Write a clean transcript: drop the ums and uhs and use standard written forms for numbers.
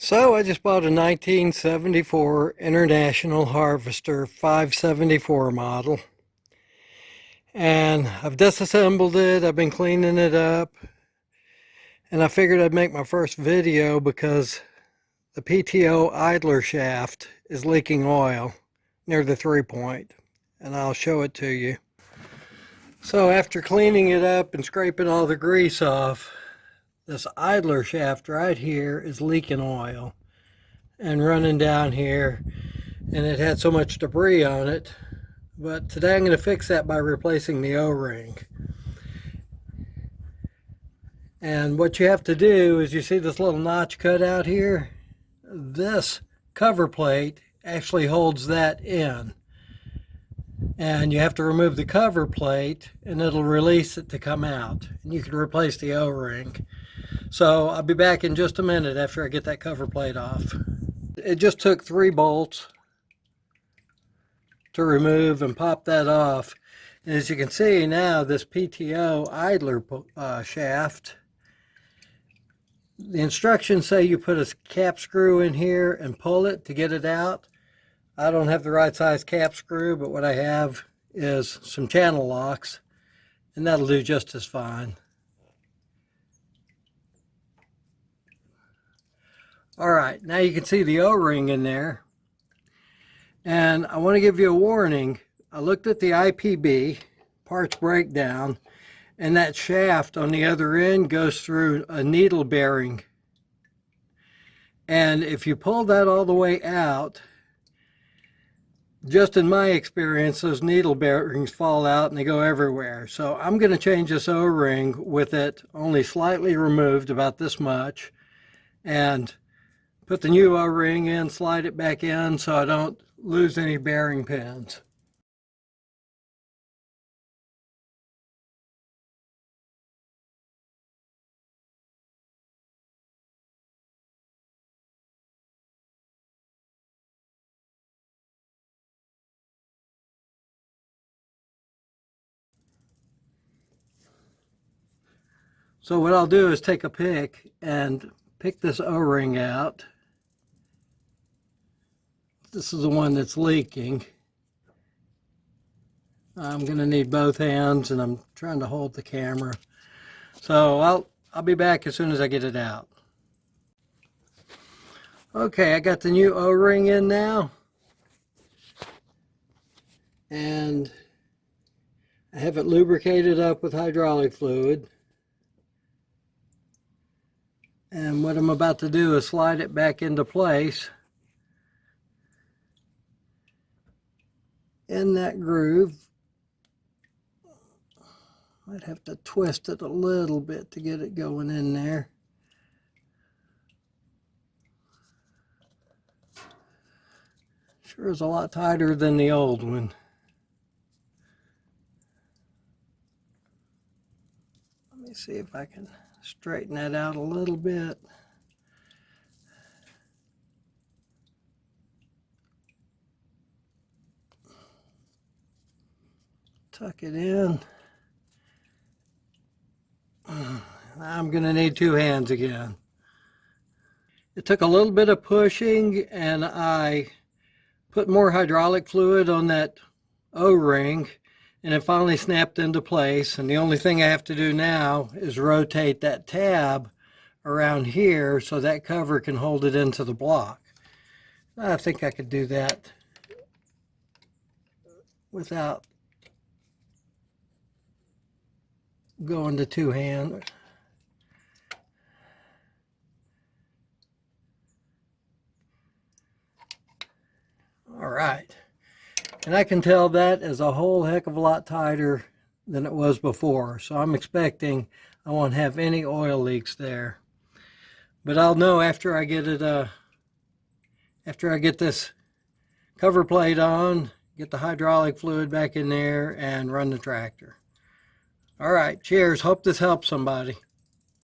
So I just bought a 1974 International Harvester 574 model, and I've disassembled it. I've been cleaning it up, and I figured I'd make my first video because the PTO idler shaft is leaking oil near the 3-point, and I'll show it to you. So after cleaning it up and scraping all the grease off, this idler shaft right here is leaking oil and running down here, and it had so much debris on it. But today I'm going to fix that by replacing the O-ring. And what you have to do is, you see this little notch cut out here? This cover plate actually holds that in. And you have to remove the cover plate and it'll release it to come out. And you can replace the O-ring. So I'll be back in just a minute after I get that cover plate off. It just took 3 bolts to remove and pop that off. And as you can see now, this PTO idler shaft, the instructions say you put a cap screw in here and pull it to get it out. I don't have the right size cap screw, but what I have is some channel locks, and that'll do just as fine. Alright, now you can see the O-ring in there. And I want to give you a warning. I looked at the IPB, parts breakdown, and that shaft on the other end goes through a needle bearing. And if you pull that all the way out, just in my experience, those needle bearings fall out and they go everywhere. So I'm going to change this O-ring with it only slightly removed, about this much, and put the new O-ring in, slide it back in so I don't lose any bearing pins. So what I'll do is take a pick and pick this O-ring out. This is the one that's leaking. I'm going to need both hands, and I'm trying to hold the camera. So I'll be back as soon as I get it out. Okay, I got the new O-ring in now. And I have it lubricated up with hydraulic fluid. And what I'm about to do is slide it back into place in that groove. Might have to twist it a little bit to get it going in there. Sure is a lot tighter than the old one. Let me see if I can straighten that out a little bit. Tuck it in. I'm going to need 2 hands again. It took a little bit of pushing, and I put more hydraulic fluid on that O-ring, and it finally snapped into place. And the only thing I have to do now is rotate that tab around here so that cover can hold it into the block. I think I could do that without going to 2 hands. All right. And I can tell that is a whole heck of a lot tighter than it was before. So I'm expecting I won't have any oil leaks there. But I'll know after I get it, after I get this cover plate on, get the hydraulic fluid back in there, and run the tractor. All right, cheers. Hope this helps somebody.